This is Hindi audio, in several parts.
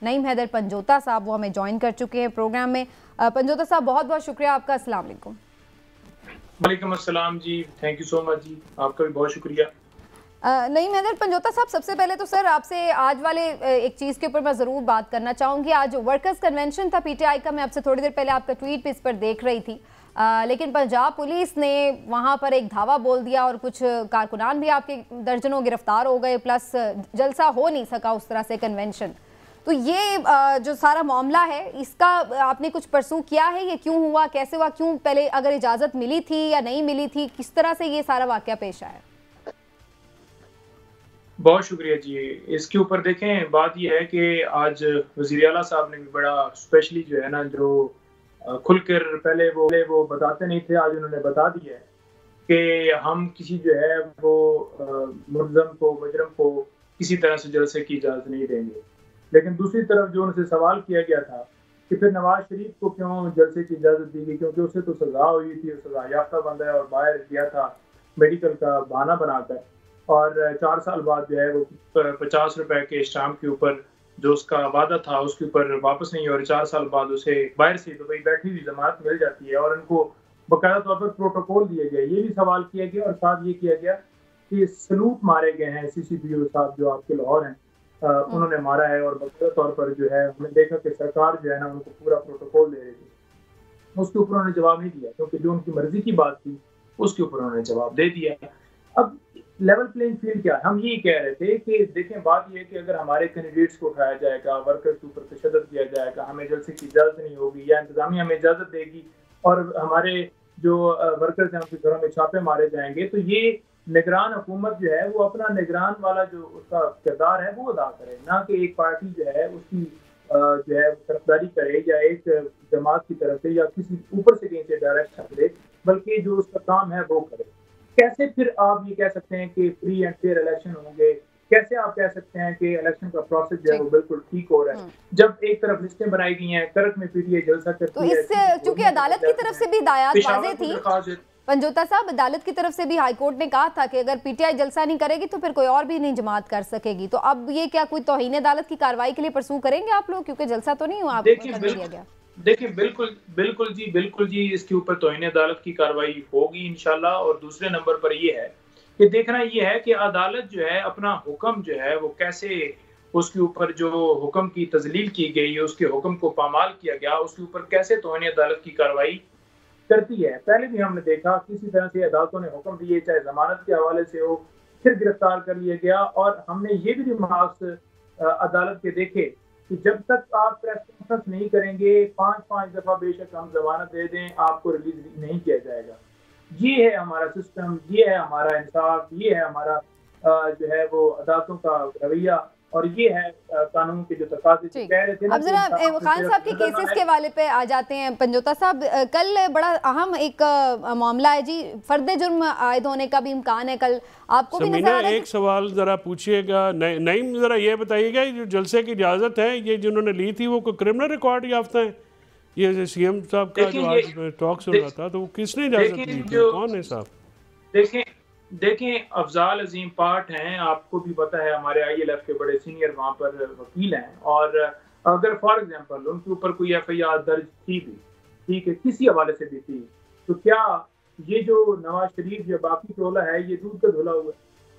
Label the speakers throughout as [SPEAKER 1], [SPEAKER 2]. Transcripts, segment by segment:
[SPEAKER 1] नईम हैदर पंजोता साहब, वो हमें ज्वाइन कर चुके हैं प्रोग्राम में। पंजोता साहब, बहुत बहुत शुक्रिया आपका। अस्सलाम वालेकुम।
[SPEAKER 2] वालेकुम अस्सलाम जी, थैंक यू सो मच जी, आपका भी बहुत शुक्रिया।
[SPEAKER 1] नईम हैदर पंजोता साहब, सबसे पहले तो सर आपसे आज वाले एक चीज़ के ऊपर मैं ज़रूर बात करना चाहूँगी। आज वर्कर्स कन्वेंशन था पीटीआई का, मैं आपसे थोड़ी देर पहले आपका ट्वीट भी इस पर देख रही थी, लेकिन पंजाब पुलिस ने वहाँ पर एक धावा बोल दिया और कुछ कारकुनान भी आपके दर्जनों गिरफ्तार हो गए, प्लस जलसा हो नहीं सका उस तरह से कन्वेंशन। तो ये जो सारा मामला है, इसका आपने कुछ परसू किया है? ये क्यों हुआ, कैसे हुआ, क्यों पहले अगर इजाज़त मिली थी या नहीं मिली थी, किस तरह से ये सारा वाक़या पेश आया?
[SPEAKER 2] बहुत शुक्रिया जी। इसके ऊपर देखें, बात यह है कि आज वज़ीर आला साहब ने भी बड़ा स्पेशली जो है ना, जो खुलकर पहले वो बताते नहीं थे, आज उन्होंने बता दिया है कि हम किसी जो है वो मुजरम को किसी तरह से जलसे की इजाज़त नहीं देंगे। लेकिन दूसरी तरफ जो उनसे सवाल किया गया था कि फिर नवाज शरीफ को क्यों जलसे की इजाज़त दी गई, क्योंकि उसे तो सज़ा हुई थी, सज़ा याफ्ता बंदा है और बाहर गया था मेडिकल का बहाना बनाकर, और 4 साल बाद जो है वो 50 रुपए के स्टाम्प के ऊपर जो उसका वादा था उसके ऊपर वापस नहीं, और 4 साल बाद उसे बाहर से दुबई बैठी हुई जमानत मिल जाती है और उनको बाकायदा तौर पर प्रोटोकॉल दिए गए। ये भी सवाल किया गया और साथ ये किया गया कि सलूट मारे गए हैं सीसीपीओ साहब जो आपके लाहौर हैं, उन्होंने मारा है, और बाकायदा तौर पर जो है हमने देखा कि सरकार जो है ना उनको पूरा प्रोटोकॉल दे रही थी, उसके ऊपर उन्होंने जवाब नहीं दिया, क्योंकि जो उनकी मर्जी की बात थी उसके ऊपर उन्होंने जवाब दे दिया। अब लेवल प्लेइंग फील्ड क्या है, हम यही कह रहे थे कि देखें, बात यह है कि अगर हमारे कैंडिडेट्स को उठाया जाएगा, वर्कर्स के ऊपर तशद्दुद किया जाएगा, हमें जलसे की इजाज़त नहीं होगी या इंतजामिया हमें इजाज़त देगी और हमारे जो वर्कर्स हैं उनके घरों में छापे मारे जाएंगे, तो ये निगरान हुकूमत जो है वो अपना निगरान वाला जो उसका किरदार है वो अदा करे, ना कि एक पार्टी जो है उसकी जो है तरफदारी करे या एक जमात की तरफ से या किसी ऊपर से कहीं से डायरेक्शन दे, बल्कि जो उसका काम है वो करे। कैसे फिर आप ये कह सकते हैं कि फ्री एंड फेयर इलेक्शन होंगे? कैसे आप कह सकते हैं कि इलेक्शन का प्रोसेस जो है वो बिल्कुल ठीक हो रहा है, जब एक तरफ लिस्टें बनाई गई हैं, करक में पीटीआई जलसा करती है।
[SPEAKER 1] तो इससे चूंकि अदालत की तरफ से भी हिदायत वाज़ेह थी पंजोता साहब, अदालत की तरफ से भी हाई कोर्ट ने कहा था कि अगर पीटीआई जलसा नहीं करेगी तो फिर कोई और भी नहीं जमात कर सकेगी। तो अब ये क्या कोई तौहीन अदालत की कार्रवाई के लिए परसू करेंगे आप लोग, क्योंकि जलसा तो नहीं हुआ आप दिया गया?
[SPEAKER 2] देखिए, बिल्कुल जी, इसके ऊपर तौहीन अदालत की कार्रवाई होगी इंशाल्लाह। और दूसरे नंबर पर ये है कि देखना ये है कि अदालत जो है अपना हुक्म जो है वो कैसे, उसके ऊपर जो हुक्म की तजलील की गई, उसके हुक्म को पामाल किया गया, उसके ऊपर कैसे तौहीन अदालत की कार्रवाई करती है। पहले भी हमने देखा किसी तरह से अदालतों ने हुक्म दिए, चाहे जमानत के हवाले से हो, फिर गिरफ्तार कर लिया गया। और हमने ये भी रिमार्क्स अदालत के देखे कि जब तक आप प्रेस कॉन्फ्रेंस नहीं करेंगे, 5-5 दफा बेशक हम जमानत दे दें, आपको रिलीज नहीं किया जाएगा। ये है हमारा सिस्टम, ये है हमारा इंसाफ, ये है हमारा जो है वो अदालतों का रवैया, और ये है कानून के जो तकाज़े कह रहे थे ना।
[SPEAKER 1] अब जरा खान साहब के केसेस के वाले पे आ जाते हैं पंजोता साहब। कल बड़ा अहम एक मामला है जी, फर्द जुर्म आयद होने का भी इम्कान है। कल आपको भी नजर आ रहा है?
[SPEAKER 3] एक सवाल जरा पूछिएगा नईम, जरा ये बताइएगा जो जलसे की इजाजत है ये जिन्होंने ली थी वो कोई क्रिमिनल रिकॉर्ड याफ्ता है? ये सीएम साहब का जो आज टॉक सुन रहा था, तो वो किसने इजाजत ली थी, कौन है साहब?
[SPEAKER 2] देखें, अफजाल अजीम पार्ट हैं, आपको भी पता है, हमारे आईएलएफ के बड़े सीनियर वहाँ पर वकील हैं। और अगर फॉर एग्जांपल उनके ऊपर कोई एफआईआर दर्ज थी भी, ठीक है, किसी हवाले से भी थी, तो क्या ये जो नवाज शरीफ या बाकी टोला है ये दूध का धुला हुआ है?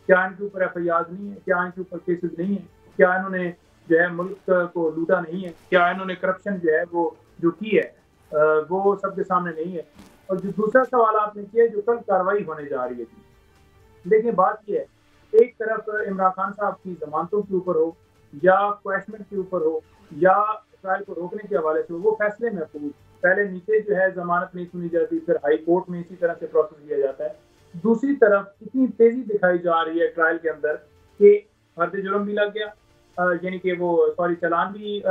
[SPEAKER 2] क्या इनके ऊपर एफआईआर नहीं है? क्या इनके ऊपर केसेस नहीं है? क्या इन्होंने जो है मुल्क को लूटा नहीं है? क्या इन्होंने करप्शन जो है वो जो की है वो सबके सामने नहीं है? और जो दूसरा सवाल आपने किया, जो कल कार्रवाई होने जा रही है, देखिए बात यह है, एक तरफ इमरान खान साहब की जमानतों के ऊपर हो या क्वेश्चन के ऊपर हो या ट्रायल को रोकने के हवाले से हो, वो फैसले महफूज। पहले नीचे जो है जमानत नहीं सुनी जाती, फिर हाई कोर्ट में इसी तरह से प्रोसेस किया जाता है। दूसरी तरफ इतनी तेजी दिखाई जा रही है ट्रायल के अंदर कि फर्द जुर्म भी लग गया, यानी कि वो चालान भी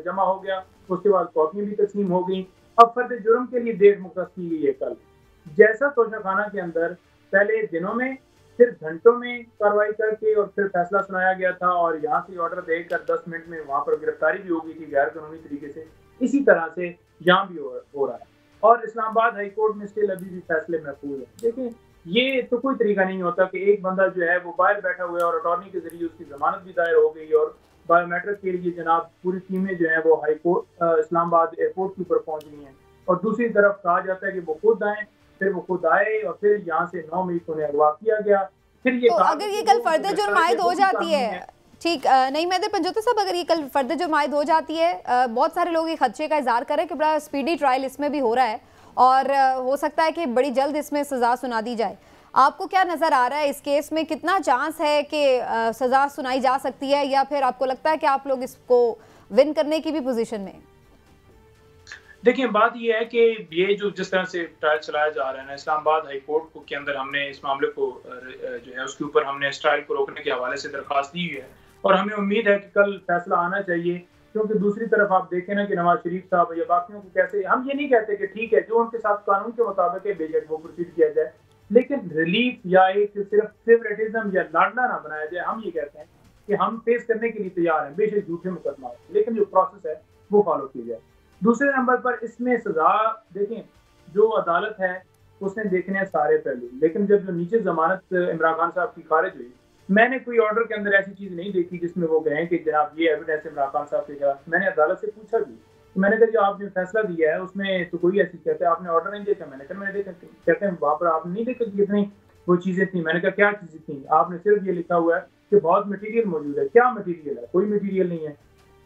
[SPEAKER 2] जमा हो गया, उसके बाद कॉपियां भी तस्लीम हो गई। अब फर्द जुर्म के लिए डेट मुख्तस की गई है कल। जैसा तोशाखाना के अंदर पहले दिनों में, फिर घंटों में कार्रवाई करके और फिर फैसला सुनाया गया था, और यहाँ से ऑर्डर देकर 10 मिनट में वहां पर गिरफ्तारी भी हो गई थी गैर कानूनी तरीके से, इसी तरह से यहाँ भी हो रहा है। और इस्लामाबाद हाई कोर्ट में स्टिल अभी भी फैसले महफूज है। देखिए, ये तो कोई तरीका नहीं होता कि एक बंदा जो है वो बाहर बैठा हुआ है और अटॉर्नी के जरिए उसकी जमानत भी दायर हो गई और बायोमेट्रिक के लिए जनाब पूरी टीमें जो है वो हाई कोर्ट इस्लामाबाद एयरपोर्ट के ऊपर पहुंच गई हैं, और दूसरी तरफ कहा जाता है कि वो खुद आए, फिर वो खुद आए और फिर यहाँ से 9 मई को उन्हें अगवा किया गया। फिर ये
[SPEAKER 1] तो अगर ये कल फर्दर जुर्म आयद हो जाती है, ठीक नहीं मैदर पंजोता साहब, अगर ये कल फर्दर जुर्म आयद हो जाती है, बहुत सारे लोग ये खदशे का इजहार करें कि बड़ा स्पीडी ट्रायल इसमें भी हो रहा है और हो सकता है कि बड़ी जल्द इसमें सजा सुना दी जाए। आपको क्या नजर आ रहा है इस केस में, कितना चांस है कि सजा सुनाई जा सकती है, या फिर आपको लगता है कि आप लोग इसको विन करने की भी पोजीशन में?
[SPEAKER 2] देखिए बात यह है कि ये जो जिस तरह से ट्रायल चलाया जा रहा है ना, इस्लामाबाद हाई कोर्ट के अंदर हमने इस मामले को जो है उसके ऊपर हमने इस ट्रायल को रोकने के हवाले से दरख्वास्त दी है और हमें उम्मीद है कि कल फैसला आना चाहिए। क्योंकि दूसरी तरफ आप देखें ना कि नवाज शरीफ साहब या बाकियों को कैसे, हम ये नहीं कहते कि ठीक है जो उनके साथ कानून के मुताबिक है बेशक वो प्रोसीड किया जाए, लेकिन रिलीफ या एक सिर्फ फेवरेटिज्म या लाडला ना बनाया जाए। हम ये कहते हैं कि हम फेस करने के लिए तैयार हैं बेशक झूठे मुकदमा, लेकिन जो प्रोसेस है वो फॉलो की जाए। दूसरे नंबर पर इसमें सजा देखें, जो अदालत है उसने देखने हैं सारे पहलू, लेकिन जब जो नीचे जमानत इमरान खान साहब की खारिज हुई, मैंने कोई ऑर्डर के अंदर ऐसी चीज नहीं देखी जिसमें वो कहें कि जनाब ये एविडेंस इमरान खान साहब के खिलाफ। मैंने अदालत से पूछा भी, तो मैंने कहा जो आपने फैसला दिया है उसमें तो कोई ऐसी कहते हैं आपने ऑर्डर नहीं देखा। मैंने कहा मैंने देखा, कहते हैं वहाँ पर आपने नहीं देखा कि कितनी वो चीजें थी। मैंने कहा क्या चीजें थी? आपने सिर्फ ये लिखा हुआ है कि बहुत मटीरियल मौजूद है। क्या मटीरियल है? कोई मटीरियल नहीं है।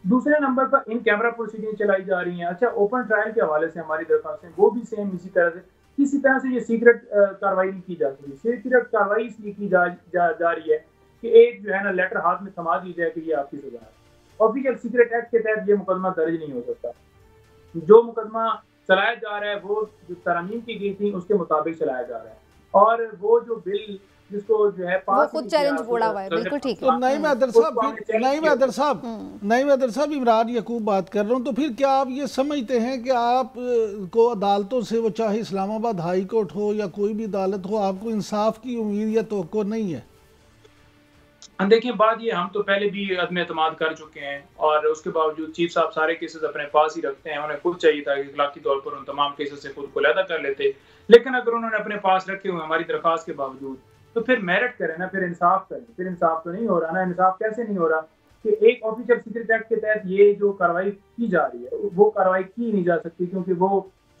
[SPEAKER 2] दूसरे नंबर पर इन कैमरा प्रोसीडिंग चलाई जा रही हैं। अच्छा, ओपन ट्रायल के हवाले से हमारी दरख्वास्त है वो भी सेम इसी तरह से, किसी तरह से ये सीक्रेट कार्रवाई नहीं की जा सकती। सीक्रेट कार्रवाई इसलिए की जा रही है कि एक जो है ना लेटर हाथ में थमा दी जाए कि ये आपकी सजा है। ऑफिशियल सीक्रेट एक्ट के तहत ये मुकदमा दर्ज नहीं हो सकता। जो मुकदमा चलाया जा रहा है वो जो तरमीम की गई थी उसके मुताबिक चलाया जा रहा है, और वो जो बिल जिसको जो है
[SPEAKER 1] वो खुद चैलेंज बोला हुआ है। बिल्कुल ठीक है।
[SPEAKER 4] तो नईम हैदर साहब इमरान यकूब बात कर रहा हूँ, तो फिर क्या आप ये समझते हैं कि आप को अदालतों से, वो चाहे इस्लामाबाद हाई कोर्ट हो या कोई भी अदालत हो, आपको इंसाफ की उम्मीद या तवक्को नहीं है?
[SPEAKER 2] देखिए बात ये, हम तो पहले भी अदम एतमाद कर चुके हैं और उसके बावजूद चीफ साहब सारे केसेस अपने पास ही रखते हैं। उन्हें खुद चाहिए था कि इखलाकी तौर पर उन तमाम केसेस से खुद को अलहदा कर लेते, लेकिन अगर उन्होंने अपने पास रखे हुए हमारी दरख्वास्त के बावजूद, तो फिर मेरिट करें ना, फिर इंसाफ करें। फिर इंसाफ तो नहीं हो रहा ना। इंसाफ कैसे नहीं हो रहा कि एक ऑफिशियल सीक्रेट एक्ट के तहत ये जो कार्रवाई की जा रही है वो कार्रवाई की नहीं जा सकती, क्योंकि वो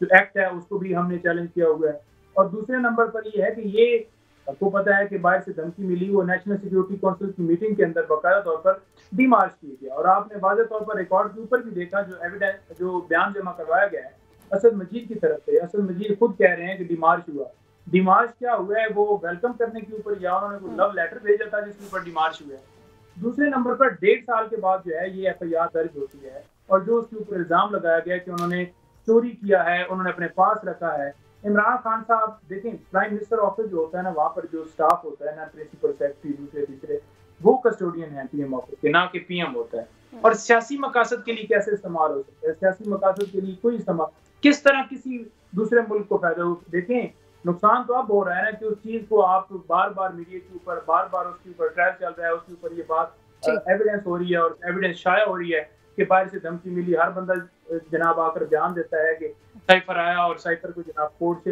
[SPEAKER 2] जो एक्ट है उसको भी हमने चैलेंज किया हुआ है। और दूसरे नंबर पर ये है कि ये आपको पता है कि बाहर से धमकी मिली, वो नेशनल सिक्योरिटी काउंसिल की मीटिंग के अंदर बाकायदा तौर पर डिमार्च किया गया, और आपने वाज़ेह तौर पर रिकॉर्ड के ऊपर भी देखा जो एविडेंस, जो बयान जमा करवाया गया है असद मजीद की तरफ से। असद मजीद खुद कह रहे हैं कि डिमार्च हुआ। डिमार्च क्या हुआ है? वो वेलकम करने के ऊपर या उन्होंने कोई लव लेटर भेजा था जिसके ऊपर डिमार्च हुआ है। दूसरे नंबर पर 1.5 साल के बाद जो है ये एफआईआर दर्ज होती है, और जो उसके ऊपर इल्जाम लगाया गया कि उन्होंने चोरी किया है, उन्होंने अपने पास रखा है। इमरान खान साहब देखें, प्राइम मिनिस्टर ऑफिस जो होता है ना, वहाँ पर जो स्टाफ होता है ना, प्रिंसिपल सेक्रेटरी दूसरे तीसरे, वो कस्टोडियन है पीएम ऑफिस के, ना कि पीएम होता है। और सियासी मकासद के लिए कैसे इस्तेमाल हो सकता है? सियासी मकासद के लिए कोई इस्तेमाल, किस तरह किसी दूसरे मुल्क को फायदा हो? देखें नुकसान तो अब हो रहा है ना कि उस चीज को आप बार बार मीडिया के ऊपर, बार बार उसके ऊपर ट्रायल चल रहा है, उसके ऊपर ये बात एविडेंस हो रही है और एविडेंस शाया हो रही है कि बाहर से धमकी मिली। हर बंदा जनाब आकर बयान देता है कि साइफर आया और साइफर को जनाब कोर्ट से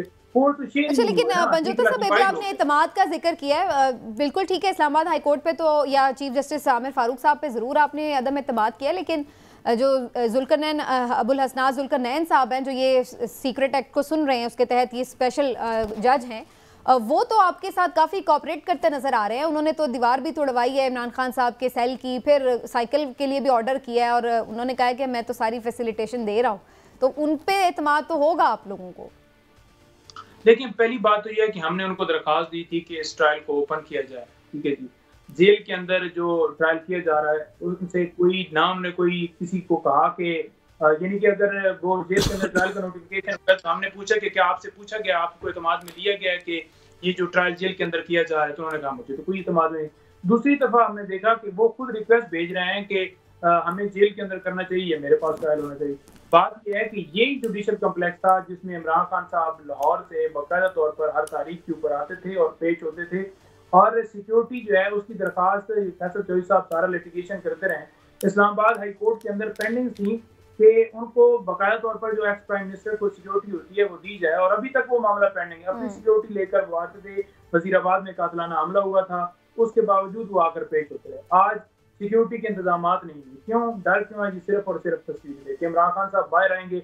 [SPEAKER 1] अच्छा, लेकिन पंजोता साहब आपने एतमाद का जिक्र किया है, बिल्कुल ठीक है। इस्लामाबाद हाई कोर्ट पे तो या चीफ जस्टिस आमिर फारूक साहब पे ज़रूर आपने अदम एतमाद किया, लेकिन जो जुल्करनैन अबुल हसनात जुल्करनैन साहब हैं जो ये सीक्रेट एक्ट को सुन रहे हैं, उसके तहत ये स्पेशल जज हैं, वो तो आपके साथ काफ़ी कोऑपरेट करते नज़र आ रहे हैं। उन्होंने तो दीवार भी तोड़वाई है इमरान खान साहब के सेल की, फिर साइकिल के लिए भी ऑर्डर किया है, और उन्होंने कहा है कि मैं तो सारी फैसिलिटेशन दे रहा हूँ। तो उन पे एतमाद तो होगा आप लोगों को?
[SPEAKER 2] लेकिन पहली बात तो यह है कि हमने उनको दरख्वास्त दी थी कि इस ट्रायल को ओपन किया जाए। ठीक है जी, जेल के अंदर जो ट्रायल किया जा रहा है उनसे कोई ना, उन्होंने कोई किसी को कहा कि यानी कि अगर वो जेल के अंदर ट्रायल का नोटिफिकेशन, हमने पूछा कि क्या आपसे पूछा गया, आपको एतमाद में लिया गया कि ये जो ट्रायल जेल के अंदर किया जा रहा है? तो उन्होंने कहा मुझे तो कोई एतमाद नहीं। दूसरी दफा हमने देखा कि वो खुद रिक्वेस्ट भेज रहे हैं कि हमें जेल के अंदर करना चाहिए, मेरे पास ट्रायल होना चाहिए। बात यह है कि यही जुडिशल कम्प्लेक्स था जिसमें इमरान खान साहब लाहौर से बाकायदा तौर पर हर तारीख के ऊपर आते थे और पेश होते थे, और सिक्योरिटी जो है उसकी दरख्वास्त फैसल चौधरी साहब सारा लिटिगेशन करते रहे। इस्लामाबाद हाई कोर्ट के अंदर पेंडिंग थी कि उनको बाकायदा तौर पर जो एक्स प्राइम मिनिस्टर को सिक्योरिटी होती है वो दी जाए, और अभी तक वो मामला पेंडिंग है। अपनी सिक्योरिटी लेकर वो आते थे, वजीराबाद में कातलाना हमला हुआ था, उसके बावजूद वो आकर पेश होते रहे। आज सिक्योरिटी के इंतजाम नहीं है। क्यों? डर क्यों है जी? सिर्फ और सिर्फ तस्वीर देख के इमरान खान साहब बाहर आएंगे,